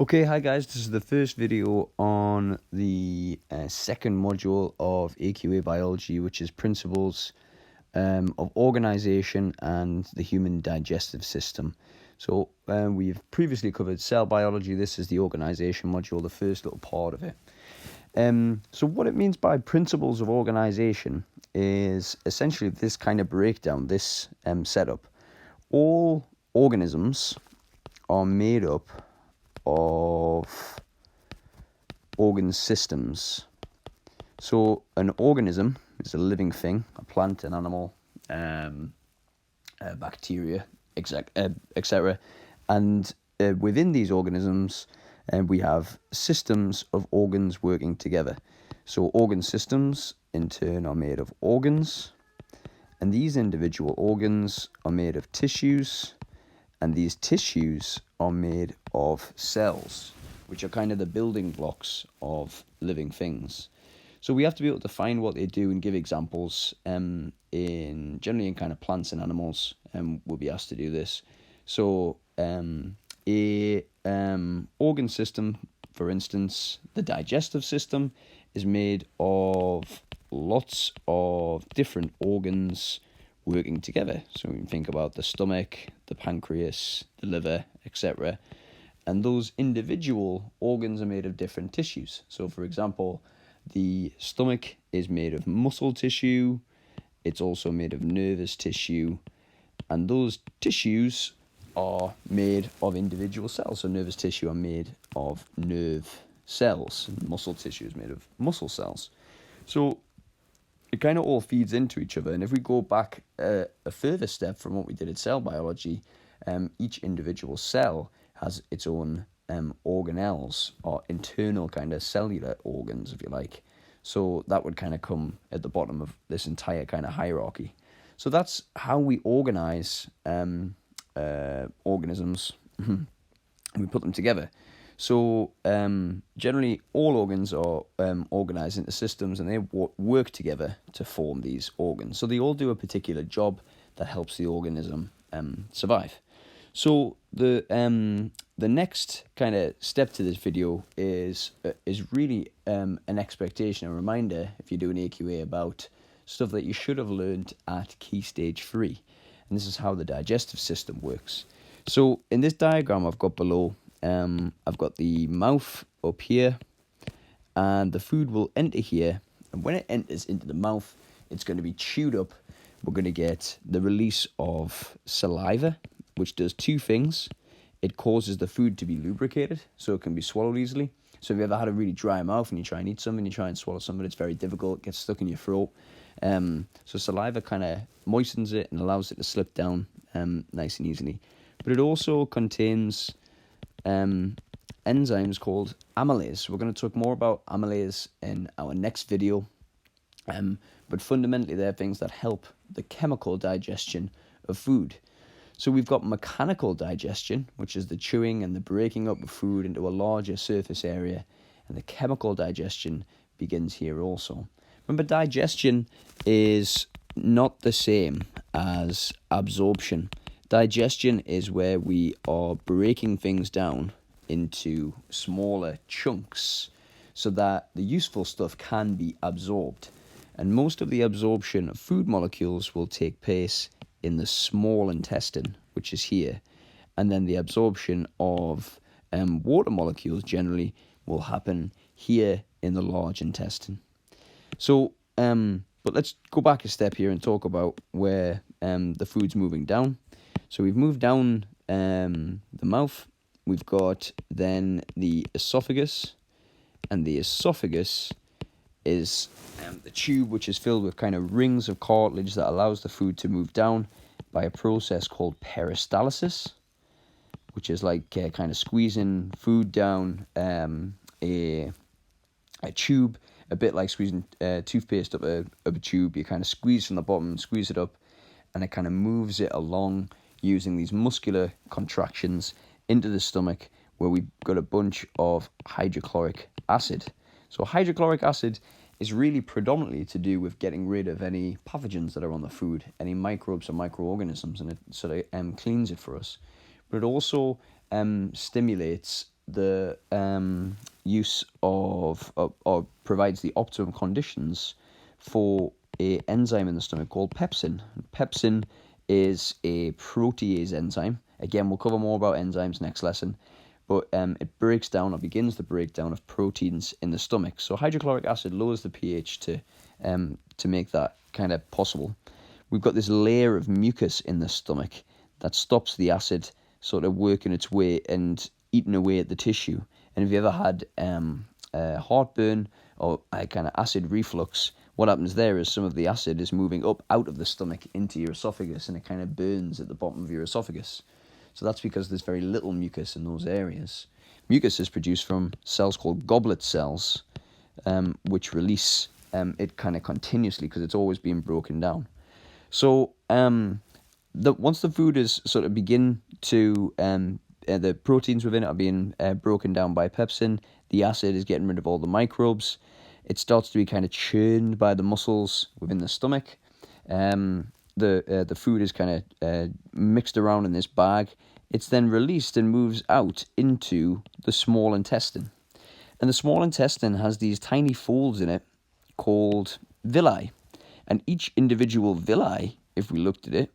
Okay, hi guys, this is the first video on the second module of AQA biology, which is principles of organization and the human digestive system. So we've previously covered cell biology. This is the organization module, the first little part of it. So what it means by principles of organization is essentially this kind of breakdown, this setup. All organisms are made up of organ systems. So an organism is a living thing, a plant, an animal, bacteria, etc. And within these organisms, we have systems of organs working together. So organ systems, in turn, are made of organs. And these individual organs are made of tissues. And these tissues are made of cells, which are kind of the building blocks of living things. So we have to be able to find what they do and give examples. Generally in kind of plants and animals, we'll be asked to do this. So a organ system, for instance, the digestive system, is made of lots of different organs working together. So we can think about the stomach, the pancreas, the liver, etc. And those individual organs are made of different tissues. So for example, the stomach is made of muscle tissue. It's also made of nervous tissue. And those tissues are made of individual cells. So nervous tissue are made of nerve cells. And muscle tissue is made of muscle cells. So it kind of all feeds into each other. And if we go back a further step from what we did at cell biology, each individual cell has its own organelles, or internal kind of cellular organs, if you like. So that would kind of come at the bottom of this entire kind of hierarchy. So that's how we organize organisms. We put them together. So generally, all organs are organized into systems, and they work together to form these organs. So they all do a particular job that helps the organism survive. So the next kind of step to this video is really an expectation, a reminder, if you're doing AQA, about stuff that you should have learned at Key Stage 3. And this is how the digestive system works. So in this diagram I've got below, I've got the mouth up here, and the food will enter here. And when it enters into the mouth, it's going to be chewed up. We're going to get the release of saliva, which does two things. It causes the food to be lubricated, so it can be swallowed easily. So if you ever had a really dry mouth and you try and eat something, you try and swallow something, it's very difficult, it gets stuck in your throat. So saliva kind of moistens it and allows it to slip down nice and easily. But it also contains enzymes called amylase. We're going to talk more about amylase in our next video. But fundamentally, they're things that help the chemical digestion of food. So we've got mechanical digestion, which is the chewing and the breaking up of food into a larger surface area. And the chemical digestion begins here also. Remember, digestion is not the same as absorption. Digestion is where we are breaking things down into smaller chunks so that the useful stuff can be absorbed. And most of the absorption of food molecules will take place in the small intestine, which is here. And then the absorption of water molecules generally will happen here in the large intestine. So, but let's go back a step here and talk about where the food's moving down. So we've moved down the mouth. We've got then the esophagus, and the esophagus is the tube, which is filled with kind of rings of cartilage that allows the food to move down by a process called peristalsis, which is like kind of squeezing food down a tube, a bit like squeezing toothpaste up a tube. You kind of squeeze from the bottom, squeeze it up, and it kind of moves it along using these muscular contractions into the stomach, where we've got a bunch of hydrochloric acid. So hydrochloric acid is really predominantly to do with getting rid of any pathogens that are on the food, any microbes or microorganisms, and it sort of cleans it for us. But it also stimulates the use of or provides the optimum conditions for a enzyme in the stomach called pepsin. Pepsin is a protease enzyme. Again, we'll cover more about enzymes next lesson, but it breaks down or begins the breakdown of proteins in the stomach. So hydrochloric acid lowers the pH to make that kind of possible. We've got this layer of mucus in the stomach that stops the acid sort of working its way and eating away at the tissue. And if you ever had heartburn or kind of acid reflux, what happens there is some of the acid is moving up out of the stomach into your esophagus, and it kind of burns at the bottom of your esophagus. So that's because there's very little mucus in those areas. Mucus is produced from cells called goblet cells, which release it kind of continuously because it's always being broken down. So once the food is sort of begin to, the proteins within it are being broken down by pepsin, the acid is getting rid of all the microbes, it starts to be kind of churned by the muscles within the stomach. The food is kind of mixed around in this bag. It's then released and moves out into the small intestine. And the small intestine has these tiny folds in it called villi. And each individual villi, if we looked at it,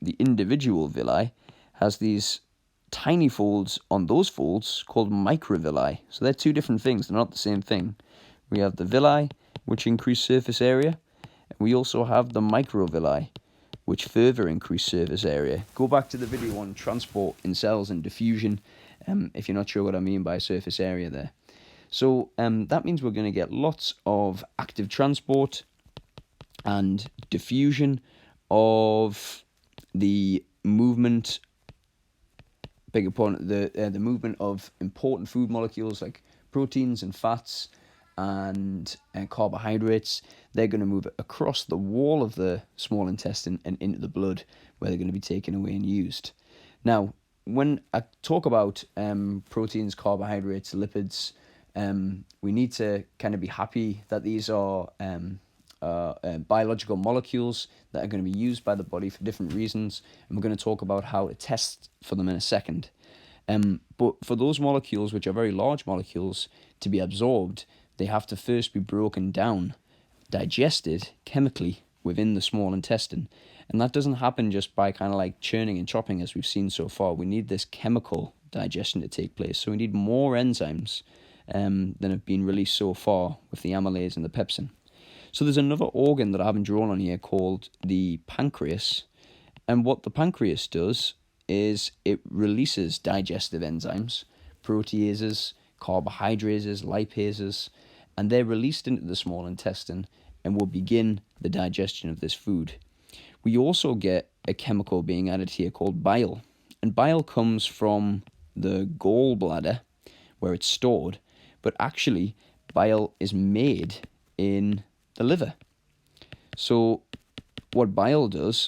the individual villi has these tiny folds on those folds called microvilli. So they're two different things. They're not the same thing. We have the villi, which increase surface area. And we also have the microvilli, which further increase surface area. Go back to the video on transport in cells and diffusion if you're not sure what I mean by surface area there. So that means we're going to get lots of active transport and diffusion of the movement, the movement of important food molecules like proteins and fats and carbohydrates. They're going to move across the wall of the small intestine and into the blood, where they're going to be taken away and used. Now, when I talk about proteins, carbohydrates, lipids, we need to kind of be happy that these are biological molecules that are going to be used by the body for different reasons, and we're going to talk about how to test for them in a second. But for those molecules, which are very large molecules, to be absorbed, they have to first be broken down, digested chemically within the small intestine. And that doesn't happen just by kind of like churning and chopping as we've seen so far. We need this chemical digestion to take place. So we need more enzymes than have been released so far with the amylase and the pepsin. So there's another organ that I haven't drawn on here called the pancreas. And what the pancreas does is it releases digestive enzymes, proteases, carbohydrases, lipases, and they're released into the small intestine and will begin the digestion of this food. We also get a chemical being added here called bile. And bile comes from the gallbladder where it's stored, but actually bile is made in the liver. So what bile does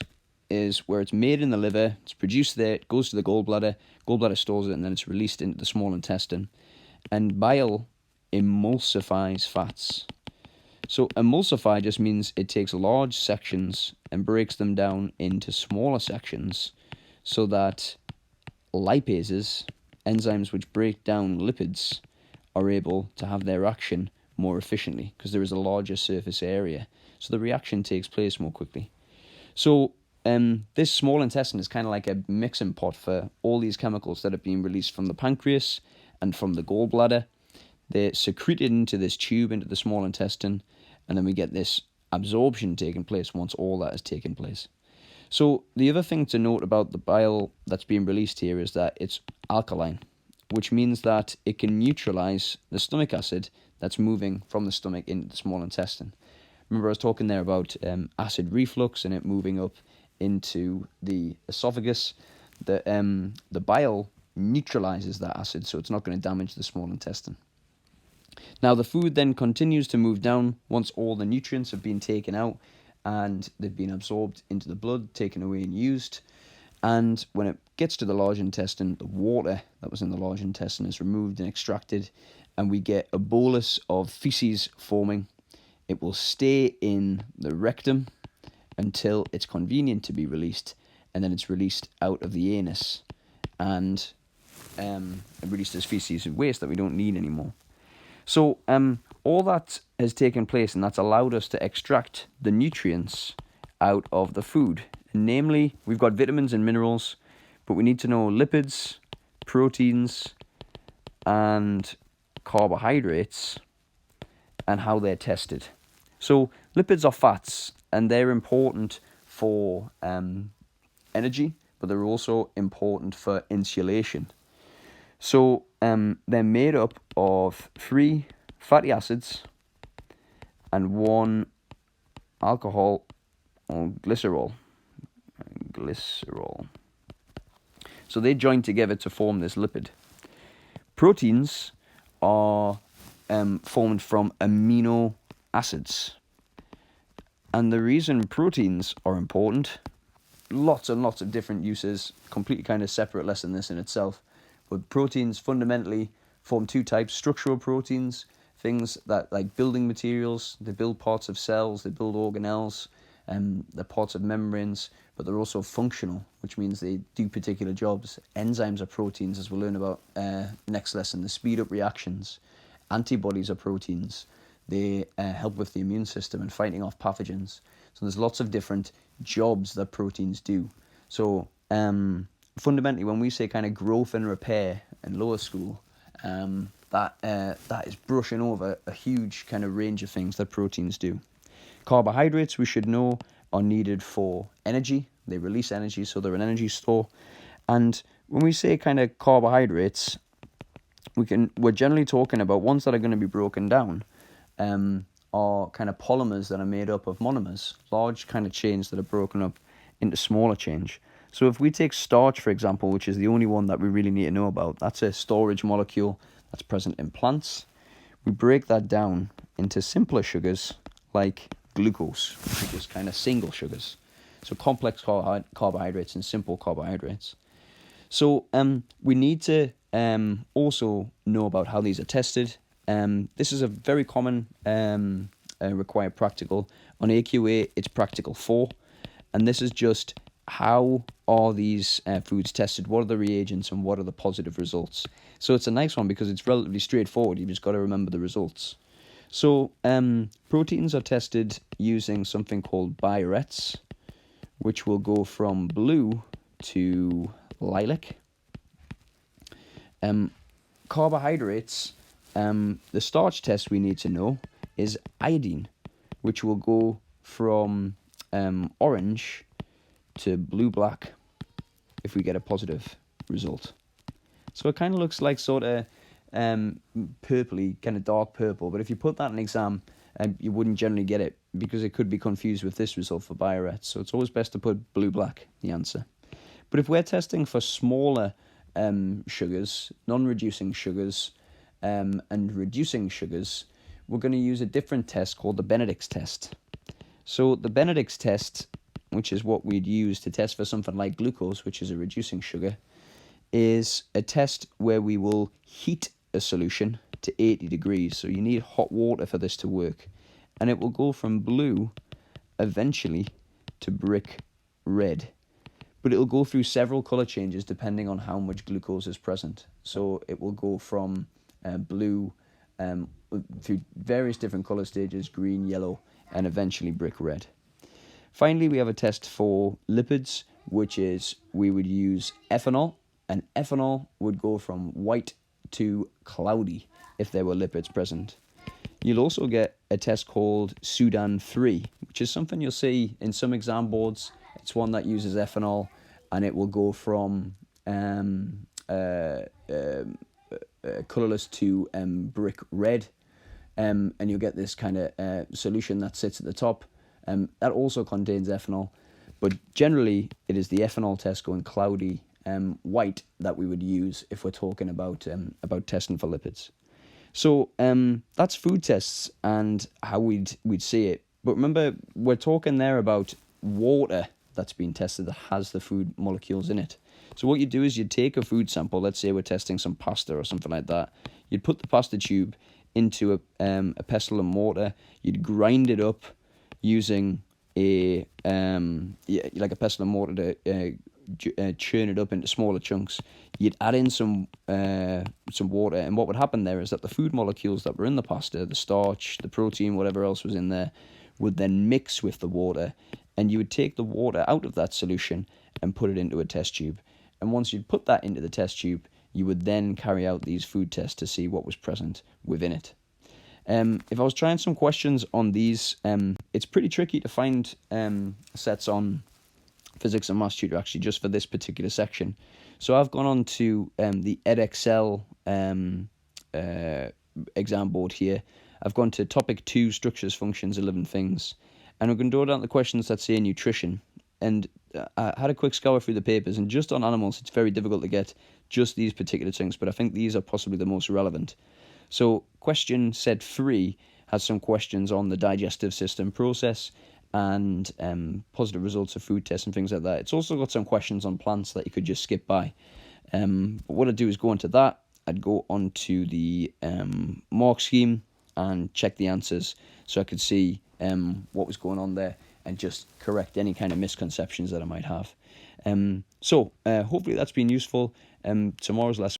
is where it's made in the liver, it's produced there, it goes to the gallbladder stores it, and then it's released into the small intestine. And bile emulsifies fats. So emulsify just means it takes large sections and breaks them down into smaller sections so that lipases, enzymes which break down lipids, are able to have their action more efficiently because there is a larger surface area. So the reaction takes place more quickly. So this small intestine is kind of like a mixing pot for all these chemicals that are being released from the pancreas and from the gallbladder. They're secreted into this tube, into the small intestine, and then we get this absorption taking place once all that has taken place. So the other thing to note about the bile that's being released here is that it's alkaline, which means that it can neutralize the stomach acid that's moving from the stomach into the small intestine. Remember I was talking there about acid reflux and it moving up into the esophagus. The bile neutralizes that acid, so it's not going to damage the small intestine. Now the food then continues to move down once all the nutrients have been taken out and they've been absorbed into the blood, taken away and used. And when it gets to the large intestine, the water that was in the large intestine is removed and extracted, and we get a bolus of feces forming. It will stay in the rectum until it's convenient to be released, and then it's released out of the anus. And released as feces and waste that we don't need anymore. So all that has taken place, and that's allowed us to extract the nutrients out of the food. And namely, we've got vitamins and minerals, but we need to know lipids, proteins, and carbohydrates, and how they're tested. So lipids are fats, and they're important for energy, but they're also important for insulation. So they're made up of 3 fatty acids and 1 alcohol or glycerol. So they join together to form this lipid. Proteins are formed from amino acids. And the reason proteins are important, lots and lots of different uses, completely kind of separate lesson this in itself. But proteins fundamentally form 2 types: structural proteins, things that like building materials, they build parts of cells, they build organelles, they're parts of membranes, but they're also functional, which means they do particular jobs. Enzymes are proteins, as we'll learn about next lesson. They speed up reactions. Antibodies are proteins. They help with the immune system and fighting off pathogens. So there's lots of different jobs that proteins do. So fundamentally, when we say kind of growth and repair in lower school, that is brushing over a huge kind of range of things that proteins do. Carbohydrates, we should know, are needed for energy. They release energy, so they're an energy store. And when we say kind of carbohydrates, we're generally talking about ones that are going to be broken down, are kind of polymers that are made up of monomers, large kind of chains that are broken up into smaller chains. So if we take starch, for example, which is the only one that we really need to know about, that's a storage molecule that's present in plants. We break that down into simpler sugars like glucose, which are just kind of single sugars. So complex carbohydrates and simple carbohydrates. So we need to also know about how these are tested. This is a very common required practical. On AQA, it's practical 4. And this is just how are these foods tested? What are the reagents and what are the positive results? So it's a nice one because it's relatively straightforward. You've just got to remember the results. So proteins are tested using something called biurettes, which will go from blue to lilac. Carbohydrates, the starch test we need to know is iodine, which will go from orange to blue-black if we get a positive result. So it kind of looks like sort of purpley, kind of dark purple, but if you put that in an exam, you wouldn't generally get it because it could be confused with this result for biurettes. So it's always best to put blue-black, the answer. But if we're testing for smaller sugars, non-reducing sugars, and reducing sugars, we're going to use a different test called the Benedict's test. So the Benedict's test, which is what we'd use to test for something like glucose, which is a reducing sugar, is a test where we will heat a solution to 80 degrees. So you need hot water for this to work. And it will go from blue eventually to brick red. But it'll go through several color changes depending on how much glucose is present. So it will go from blue through various different color stages, green, yellow, and eventually brick red. Finally, we have a test for lipids, which is we would use ethanol, and ethanol would go from white to cloudy if there were lipids present. You'll also get a test called Sudan-3, which is something you'll see in some exam boards. It's one that uses ethanol, and it will go from colourless to brick red, and you'll get this kind of solution that sits at the top. That also contains ethanol, but generally it is the ethanol test going cloudy white that we would use if we're talking about testing for lipids. So that's food tests and how we'd see it. But remember, we're talking there about water that's been tested that has the food molecules in it. So what you do is you'd take a food sample. Let's say we're testing some pasta or something like that. You'd put the pasta tube into a pestle and mortar. You'd grind it up using like a pestle and mortar to churn it up into smaller chunks. You'd add in some water, and what would happen there is that the food molecules that were in the pasta, the starch, the protein, whatever else was in there, would then mix with the water, and you would take the water out of that solution and put it into a test tube. And once you'd put that into the test tube, you would then carry out these food tests to see what was present within it. If I was trying some questions on these, it's pretty tricky to find sets on physics and maths tutor actually just for this particular section. So I've gone on to the edXL exam board here. I've gone to topic 2, structures, functions, and living things. And we're going to go down the questions that say nutrition. And I had a quick scour through the papers, and just on animals, it's very difficult to get just these particular things, but I think these are possibly the most relevant. So question set 3 has some questions on the digestive system process and positive results of food tests and things like that. It's also got some questions on plants that you could just skip by. But what I'd do is go into that. I'd go onto the mark scheme and check the answers so I could see what was going on there and just correct any kind of misconceptions that I might have. So hopefully that's been useful. Tomorrow's lesson